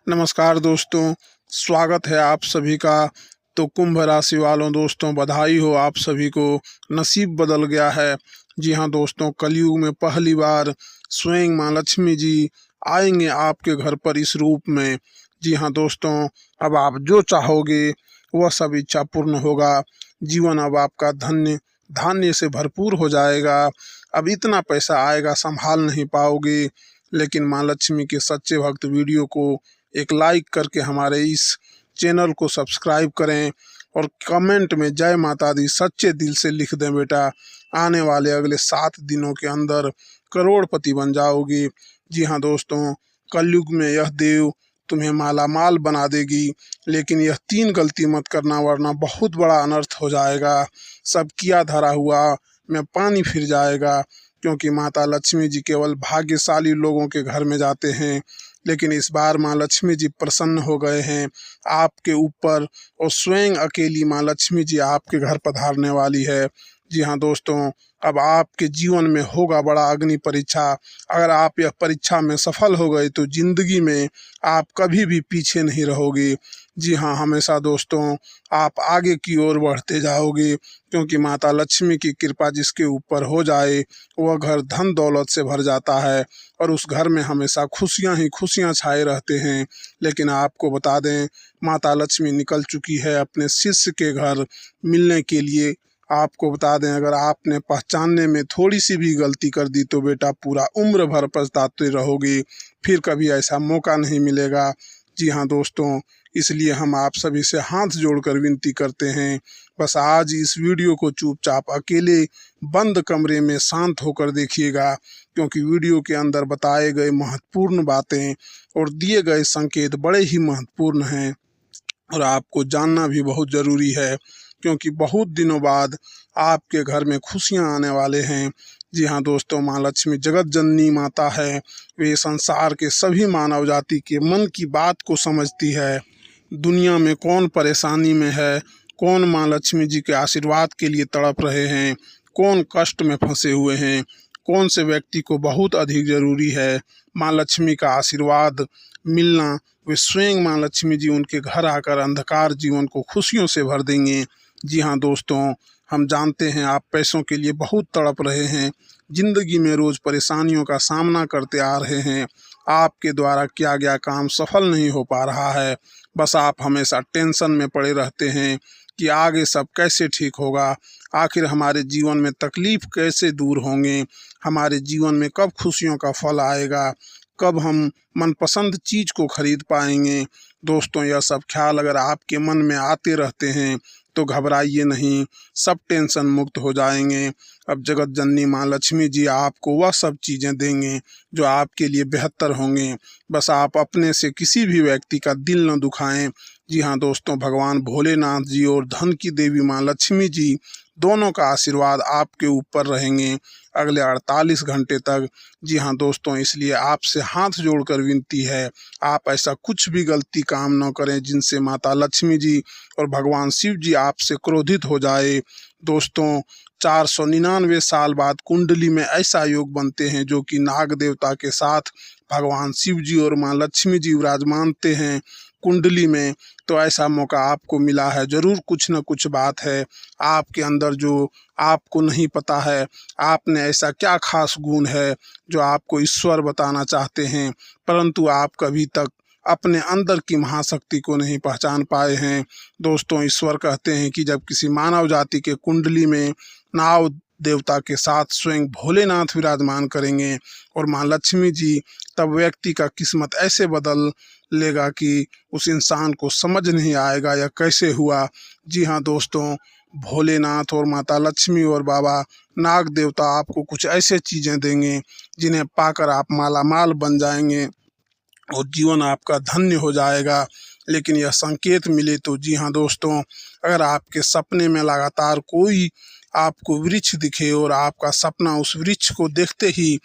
नमस्कार दोस्तों, स्वागत है आप सभी का। तो कुंभ राशि वालों दोस्तों, बधाई हो आप सभी को, नसीब बदल गया है। जी हाँ दोस्तों, कलयुग में पहली बार स्वयं माँ लक्ष्मी जी आएंगे आपके घर पर इस रूप में। जी हाँ दोस्तों, अब आप जो चाहोगे वह सब इच्छा पूर्ण होगा। जीवन अब आपका धन्य धान्य से भरपूर हो जाएगा। अब इतना पैसा आएगा संभाल नहीं पाओगे। लेकिन माँ लक्ष्मी के सच्चे भक्त वीडियो को एक लाइक करके हमारे इस चैनल को सब्सक्राइब करें और कमेंट में जय माता दी सच्चे दिल से लिख दें बेटा। आने वाले अगले 7 दिनों के अंदर करोड़पति बन जाओगे। जी हाँ दोस्तों, कलयुग में यह देव तुम्हें माला माल बना देगी। लेकिन यह 3 गलती मत करना, वरना बहुत बड़ा अनर्थ हो जाएगा। सब किया धरा हुआ में पानी फिर जाएगा। क्योंकि माता लक्ष्मी जी केवल भाग्यशाली लोगों के घर में जाते हैं। लेकिन इस बार माँ लक्ष्मी जी प्रसन्न हो गए हैं आपके ऊपर, और स्वयं अकेली माँ लक्ष्मी जी आपके घर पधारने वाली है। जी हाँ दोस्तों, अब आपके जीवन में होगा बड़ा अग्नि परीक्षा। अगर आप यह परीक्षा में सफल हो गए तो जिंदगी में आप कभी भी पीछे नहीं रहोगे। जी हाँ, हमेशा दोस्तों आप आगे की ओर बढ़ते जाओगे। क्योंकि माता लक्ष्मी की कृपा जिसके ऊपर हो जाए वह घर धन दौलत से भर जाता है और उस घर में हमेशा खुशियां ही खुशियां छाए रहते हैं। लेकिन आपको बता दें, माता लक्ष्मी निकल चुकी है अपने शिष्य के घर मिलने के लिए। आपको बता दें, अगर आपने पहचानने में थोड़ी सी भी गलती कर दी तो बेटा पूरा उम्र भर पछताते रहोगे, फिर कभी ऐसा मौका नहीं मिलेगा। जी हाँ दोस्तों, इसलिए हम आप सभी से हाथ जोड़कर विनती करते हैं, बस आज इस वीडियो को चुपचाप अकेले बंद कमरे में शांत होकर देखिएगा। क्योंकि वीडियो के अंदर बताए गए महत्वपूर्ण बातें और दिए गए संकेत बड़े ही महत्वपूर्ण हैं और आपको जानना भी बहुत ज़रूरी है। क्योंकि बहुत दिनों बाद आपके घर में खुशियां आने वाले हैं। जी हाँ दोस्तों, माँ लक्ष्मी जगत जननी माता है। वे संसार के सभी मानव जाति के मन की बात को समझती है। दुनिया में कौन परेशानी में है, कौन माँ लक्ष्मी जी के आशीर्वाद के लिए तड़प रहे हैं, कौन कष्ट में फंसे हुए हैं, कौन से व्यक्ति को बहुत अधिक ज़रूरी है माँ लक्ष्मी का आशीर्वाद मिलना, वे स्वयं माँ लक्ष्मी जी उनके घर आकर अंधकार जीवन को खुशियों से भर देंगे। जी हाँ दोस्तों, हम जानते हैं आप पैसों के लिए बहुत तड़प रहे हैं, जिंदगी में रोज़ परेशानियों का सामना करते आ रहे हैं। आपके द्वारा किया गया काम सफल नहीं हो पा रहा है। बस आप हमेशा टेंशन में पड़े रहते हैं कि आगे सब कैसे ठीक होगा, आखिर हमारे जीवन में तकलीफ कैसे दूर होंगे, हमारे जीवन में कब खुशियों का फल आएगा, कब हम मनपसंद चीज़ को खरीद पाएंगे। दोस्तों, यह सब ख्याल अगर आपके मन में आते रहते हैं तो घबराइए नहीं, सब टेंशन मुक्त हो जाएंगे। अब जगत जननी माँ लक्ष्मी जी आपको वह सब चीज़ें देंगे जो आपके लिए बेहतर होंगे। बस आप अपने से किसी भी व्यक्ति का दिल न दुखाएं। जी हाँ दोस्तों, भगवान भोलेनाथ जी और धन की देवी माँ लक्ष्मी जी दोनों का आशीर्वाद आपके ऊपर रहेंगे अगले 48 घंटे तक। जी हाँ दोस्तों, इसलिए आपसे हाथ जोड़कर विनती है, आप ऐसा कुछ भी गलती काम न करें जिनसे माता लक्ष्मी जी और भगवान शिव जी आपसे क्रोधित हो जाए। दोस्तों, 499 साल बाद कुंडली में ऐसा योग बनते हैं जो कि नाग देवता के साथ भगवान शिव जी और माँ लक्ष्मी जी विराजमानते हैं कुंडली में। तो ऐसा मौका आपको मिला है, ज़रूर कुछ न कुछ बात है आपके अंदर जो आपको नहीं पता है। आपने ऐसा क्या खास गुण है जो आपको ईश्वर बताना चाहते हैं, परंतु आप कभी तक अपने अंदर की महाशक्ति को नहीं पहचान पाए हैं। दोस्तों, ईश्वर कहते हैं कि जब किसी मानव जाति के कुंडली में नाग देवता के साथ स्वयं भोलेनाथ विराजमान करेंगे और माँ लक्ष्मी जी, तब व्यक्ति का किस्मत ऐसे बदल लेगा कि उस इंसान को समझ नहीं आएगा यह कैसे हुआ। जी हाँ दोस्तों, भोलेनाथ और माता लक्ष्मी और बाबा नाग देवता आपको कुछ ऐसे चीज़ें देंगे जिन्हें पाकर आप माला माल बन जाएंगे और जीवन आपका धन्य हो जाएगा। लेकिन यह संकेत मिले तो जी हाँ दोस्तों, अगर आपके सपने में लगातार कोई आपको वृक्ष दिखे और आपका सपना उस वृक्ष को देखते ही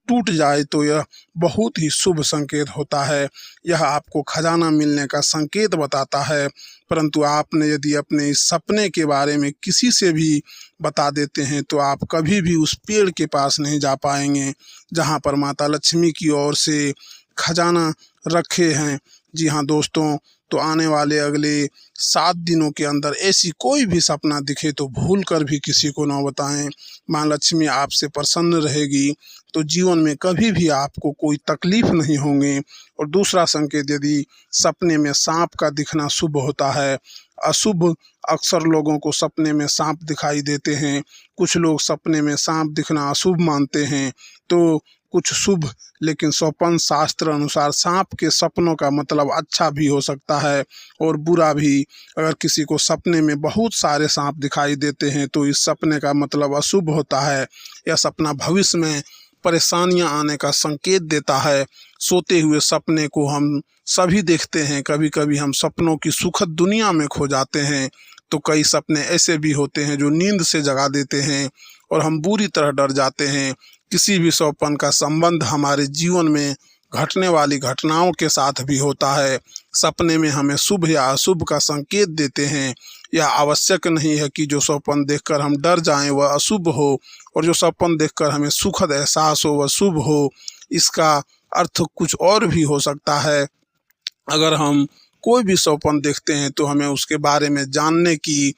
टूट जाए तो यह बहुत ही शुभ संकेत होता है। यह आपको खजाना मिलने का संकेत बताता है। परंतु आपने यदि अपने इस सपने के बारे में किसी से भी बता देते हैं तो आप कभी भी उस पेड़ के पास नहीं जा पाएंगे जहाँ पर माता लक्ष्मी की ओर से खजाना रखे हैं। जी हाँ दोस्तों, तो आने वाले अगले 7 दिनों के अंदर ऐसी कोई भी सपना दिखे तो भूल कर भी किसी को ना बताएं। माँ लक्ष्मी आपसे प्रसन्न रहेगी तो जीवन में कभी भी आपको कोई तकलीफ नहीं होंगे। और दूसरा संकेत, यदि सपने में सांप का दिखना शुभ होता है। अशुभ अक्सर लोगों को सपने में सांप दिखाई देते हैं। कुछ लोग सपने में सांप दिखना अशुभ मानते हैं तो कुछ शुभ, लेकिन स्वपन शास्त्र अनुसार सांप के सपनों का मतलब अच्छा भी हो सकता है और बुरा भी। अगर किसी को सपने में बहुत सारे सांप दिखाई देते हैं तो इस सपने का मतलब अशुभ होता है। यह सपना भविष्य में परेशानियां आने का संकेत देता है। सोते हुए सपने को हम सभी देखते हैं। कभी कभी हम सपनों की सुखद दुनिया में खो जाते हैं तो कई सपने ऐसे भी होते हैं जो नींद से जगा देते हैं और हम बुरी तरह डर जाते हैं। किसी भी स्वप्न का संबंध हमारे जीवन में घटने वाली घटनाओं के साथ भी होता है। सपने में हमें शुभ या अशुभ का संकेत देते हैं। यह आवश्यक नहीं है कि जो स्वप्न देखकर हम डर जाएं वह अशुभ हो और जो स्वप्न देखकर हमें सुखद एहसास हो वह शुभ हो। इसका अर्थ कुछ और भी हो सकता है। अगर हम कोई भी स्वप्न देखते हैं तो हमें उसके बारे में जानने की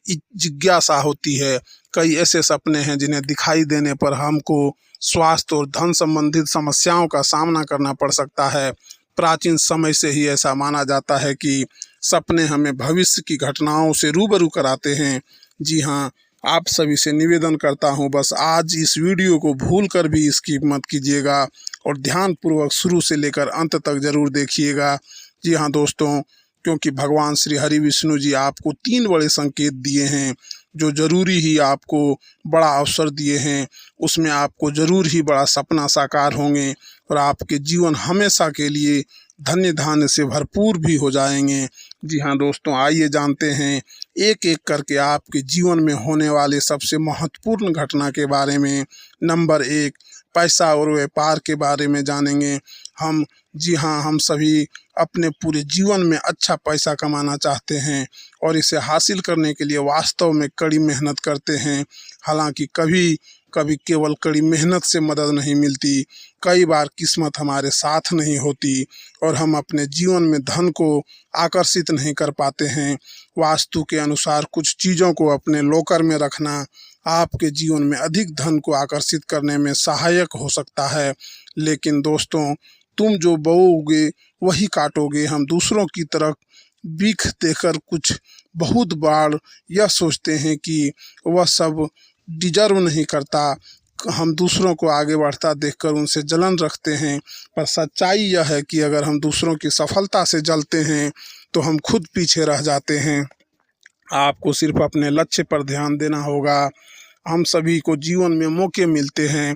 जिज्ञासा होती है। कई ऐसे सपने हैं जिन्हें दिखाई देने पर हमको स्वास्थ्य और धन संबंधित समस्याओं का सामना करना पड़ सकता है। प्राचीन समय से ही ऐसा माना जाता है कि सपने हमें भविष्य की घटनाओं से रूबरू कराते हैं। जी हाँ, आप सभी से निवेदन करता हूँ, बस आज इस वीडियो को भूल कर भी स्किप मत कीजिएगा और ध्यानपूर्वक शुरू से लेकर अंत तक जरूर देखिएगा। जी हाँ दोस्तों, क्योंकि भगवान श्री हरि विष्णु जी आपको 3 बड़े संकेत दिए हैं जो जरूरी ही आपको बड़ा अवसर दिए हैं। उसमें आपको जरूर ही बड़ा सपना साकार होंगे और आपके जीवन हमेशा के लिए धन्य धान्य से भरपूर भी हो जाएंगे। जी हाँ दोस्तों, आइए जानते हैं एक एक करके आपके जीवन में होने वाले सबसे महत्वपूर्ण घटना के बारे में। नंबर 1, पैसा और व्यापार के बारे में जानेंगे हम। जी हाँ, हम सभी अपने पूरे जीवन में अच्छा पैसा कमाना चाहते हैं और इसे हासिल करने के लिए वास्तव में कड़ी मेहनत करते हैं। हालांकि कभी कभी केवल कड़ी मेहनत से मदद नहीं मिलती, कई बार किस्मत हमारे साथ नहीं होती और हम अपने जीवन में धन को आकर्षित नहीं कर पाते हैं। वास्तु के अनुसार कुछ चीज़ों को अपने लॉकर में रखना आपके जीवन में अधिक धन को आकर्षित करने में सहायक हो सकता है। लेकिन दोस्तों, तुम जो बोओगे वही काटोगे। हम दूसरों की तरफ भीख देकर कुछ बहुत बार यह सोचते हैं कि वह सब डिजर्व नहीं करता। हम दूसरों को आगे बढ़ता देखकर उनसे जलन रखते हैं, पर सच्चाई यह है कि अगर हम दूसरों की सफलता से जलते हैं तो हम खुद पीछे रह जाते हैं। आपको सिर्फ अपने लक्ष्य पर ध्यान देना होगा। हम सभी को जीवन में मौके मिलते हैं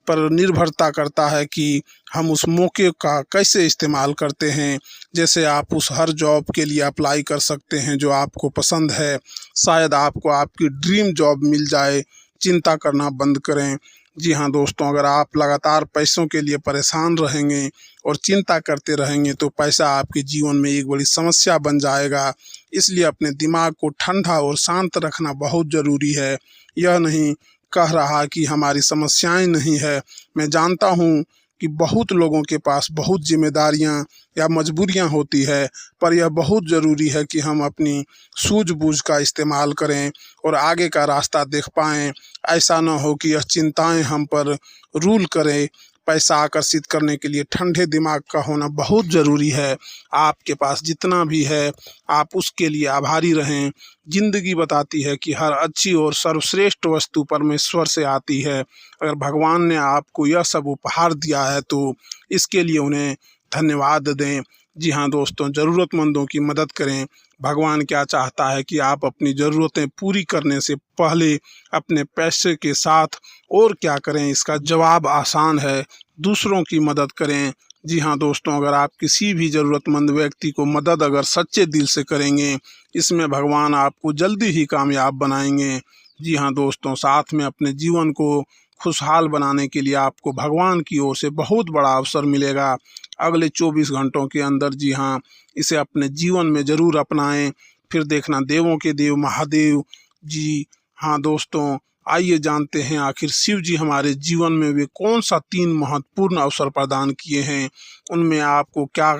पर निर्भरता करता है कि हम उस मौके का कैसे इस्तेमाल करते हैं। जैसे आप उस हर जॉब के लिए अप्लाई कर सकते हैं जो आपको पसंद है। शायद आपको आपकी ड्रीम जॉब मिल जाए। चिंता करना बंद करें। जी हाँ दोस्तों, अगर आप लगातार पैसों के लिए परेशान रहेंगे और चिंता करते रहेंगे तो पैसा आपके जीवन में एक बड़ी समस्या बन जाएगा। इसलिए अपने दिमाग को ठंडा और शांत रखना बहुत ज़रूरी है। यह नहीं कह रहा कि हमारी समस्याएं नहीं है। मैं जानता हूँ कि बहुत लोगों के पास बहुत जिम्मेदारियां या मजबूरियां होती है, पर यह बहुत ज़रूरी है कि हम अपनी सूझबूझ का इस्तेमाल करें और आगे का रास्ता देख पाएँ। ऐसा न हो कि यह चिंताएं हम पर रूल करें। पैसा आकर्षित करने के लिए ठंडे दिमाग का होना बहुत ज़रूरी है। आपके पास जितना भी है आप उसके लिए आभारी रहें। जिंदगी बताती है कि हर अच्छी और सर्वश्रेष्ठ वस्तु परमेश्वर से आती है। अगर भगवान ने आपको यह सब उपहार दिया है तो इसके लिए उन्हें धन्यवाद दें। जी हाँ दोस्तों, ज़रूरतमंदों की मदद करें। भगवान क्या चाहता है कि आप अपनी ज़रूरतें पूरी करने से पहले अपने पैसे के साथ और क्या करें। इसका जवाब आसान है, दूसरों की मदद करें। जी हाँ दोस्तों, अगर आप किसी भी ज़रूरतमंद व्यक्ति को मदद अगर सच्चे दिल से करेंगे, इसमें भगवान आपको जल्दी ही कामयाब बनाएंगे। जी हाँ दोस्तों, साथ में अपने जीवन को खुशहाल बनाने के लिए आपको भगवान की ओर से बहुत बड़ा अवसर मिलेगा अगले 24 घंटों के अंदर। जी हाँ, इसे अपने जीवन में ज़रूर अपनाएं, फिर देखना देवों के देव महादेव जी हाँ दोस्तों आइए जानते हैं आखिर शिव जी हमारे जीवन में वे कौन सा 3 महत्वपूर्ण अवसर प्रदान किए हैं, उनमें आपको क्या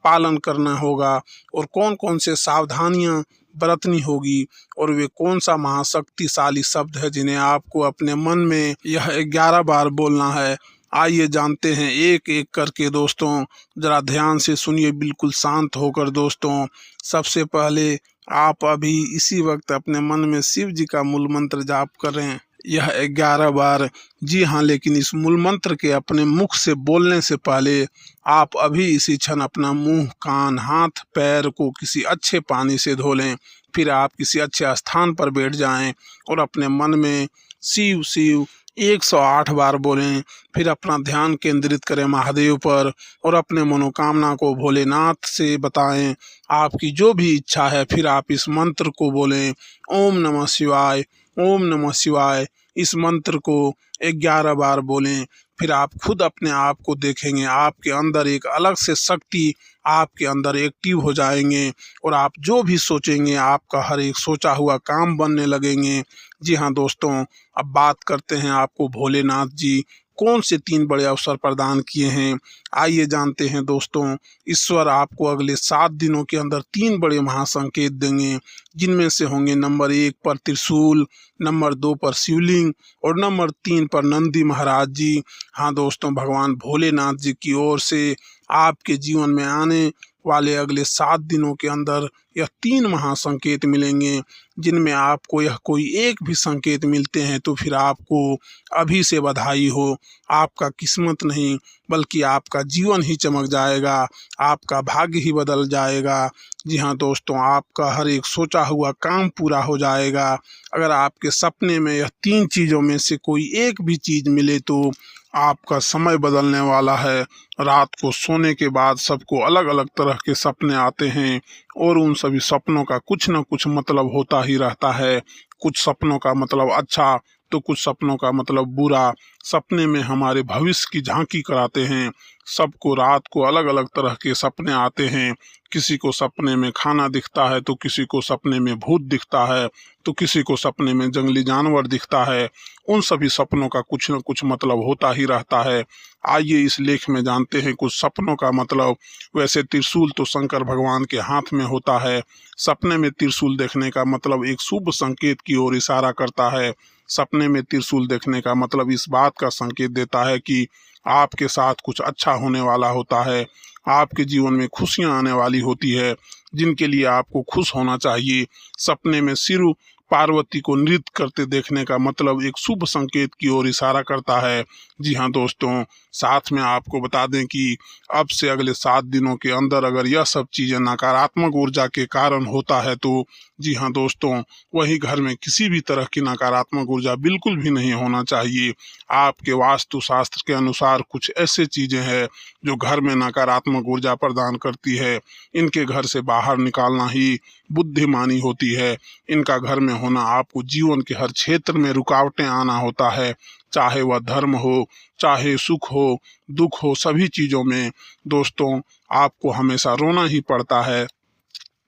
पालन करना होगा और कौन कौन से सावधानियां बरतनी होगी, और वे कौन सा महाशक्तिशाली शब्द है जिन्हें आपको अपने मन में यह 11 बार बोलना है। आइए जानते हैं एक एक करके दोस्तों, जरा ध्यान से सुनिए, बिल्कुल शांत होकर दोस्तों। सबसे पहले आप अभी इसी वक्त अपने मन में शिव जी का मूल मंत्र जाप करें, यह 11 बार। जी हाँ, लेकिन इस मूल मंत्र के अपने मुख से बोलने से पहले आप अभी इसी क्षण अपना मुंह, कान, हाथ, पैर को किसी अच्छे पानी से धो लें। फिर आप किसी अच्छे स्थान पर बैठ जाएं और अपने मन में शिव शिव 108 बार बोलें। फिर अपना ध्यान केंद्रित करें महादेव पर और अपने मनोकामना को भोलेनाथ से बताएं, आपकी जो भी इच्छा है। फिर आप इस मंत्र को बोलें, ओम नमः शिवाय, ओम नमः शिवाय। इस मंत्र को 11 बार बोलें। फिर आप खुद अपने आप को देखेंगे, आपके अंदर एक अलग से शक्ति आपके अंदर एक्टिव हो जाएंगे और आप जो भी सोचेंगे आपका हर एक सोचा हुआ काम बनने लगेंगे। जी हाँ दोस्तों, अब बात करते हैं आपको भोलेनाथ जी कौन से 3 बड़े अवसर प्रदान किए हैं। आइए जानते हैं दोस्तों। ईश्वर आपको अगले 7 दिनों के अंदर 3 बड़े महासंकेत देंगे, जिनमें से होंगे नंबर 1 पर त्रिशूल, नंबर 2 पर शिवलिंग और नंबर 3 पर नंदी महाराज जी। हाँ दोस्तों, भगवान भोलेनाथ जी की ओर से आपके जीवन में आने वाले अगले 7 दिनों के अंदर यह 3 महासंकेत मिलेंगे, जिनमें आपको यह कोई एक भी संकेत मिलते हैं तो फिर आपको अभी से बधाई हो। आपका किस्मत नहीं बल्कि आपका जीवन ही चमक जाएगा, आपका भाग्य ही बदल जाएगा। जी हाँ दोस्तों, आपका हर एक सोचा हुआ काम पूरा हो जाएगा। अगर आपके सपने में यह 3 चीज़ों में से कोई एक भी चीज़ मिले तो आपका समय बदलने वाला है। रात को सोने के बाद सबको अलग अलग तरह के सपने आते हैं और उन सभी सपनों का कुछ न कुछ मतलब होता ही रहता है। कुछ सपनों का मतलब अच्छा तो कुछ सपनों का मतलब बुरा। सपने में हमारे भविष्य की झांकी कराते हैं। सबको रात को अलग अलग तरह के सपने आते हैं। किसी को सपने में खाना दिखता है तो किसी को सपने में भूत दिखता है तो किसी को सपने में जंगली जानवर दिखता है। उन सभी सपनों का कुछ न कुछ मतलब होता ही रहता है। आइए इस लेख में जानते हैं कुछ सपनों का मतलब। वैसे त्रिशूल तो शंकर भगवान के हाथ में होता है। सपने में त्रिशूल देखने का मतलब एक शुभ संकेत की ओर इशारा करता है। सपने में त्रिशूल देखने का मतलब इस बात का संकेत देता है कि आपके साथ कुछ अच्छा होने वाला होता है। आपके जीवन में खुशियां आने वाली होती है, जिनके लिए आपको खुश होना चाहिए। सपने में शिव पार्वती को नृत्य करते देखने का मतलब एक शुभ संकेत की ओर इशारा करता है। जी हाँ दोस्तों, साथ में आपको बता दें कि अब से अगले 7 दिनों के अंदर अगर यह सब चीज़ें नकारात्मक ऊर्जा के कारण होता है तो जी हाँ दोस्तों, वही घर में किसी भी तरह की नकारात्मक ऊर्जा बिल्कुल भी नहीं होना चाहिए। आपके वास्तु शास्त्र के अनुसार कुछ ऐसे चीज़ें हैं जो घर में नकारात्मक ऊर्जा प्रदान करती है। इनके घर से बाहर निकालना ही बुद्धिमानी होती है। इनका घर में होना आपको जीवन के हर क्षेत्र में रुकावटें आना होता है, चाहे वह धर्म हो, चाहे सुख हो, दुख हो, सभी चीज़ों में दोस्तों आपको हमेशा रोना ही पड़ता है।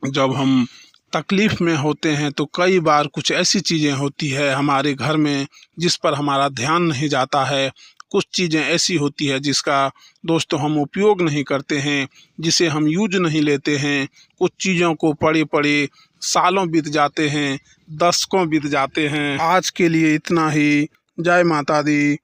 जब हम तकलीफ में होते हैं तो कई बार कुछ ऐसी चीज़ें होती है हमारे घर में जिस पर हमारा ध्यान नहीं जाता है। कुछ चीज़ें ऐसी होती है जिसका दोस्तों हम उपयोग नहीं करते हैं, जिसे हम यूज नहीं लेते हैं। कुछ चीज़ों को पड़े पड़े सालों बीत जाते हैं, दशकों बीत जाते हैं। आज के लिए इतना ही। जय माता दी।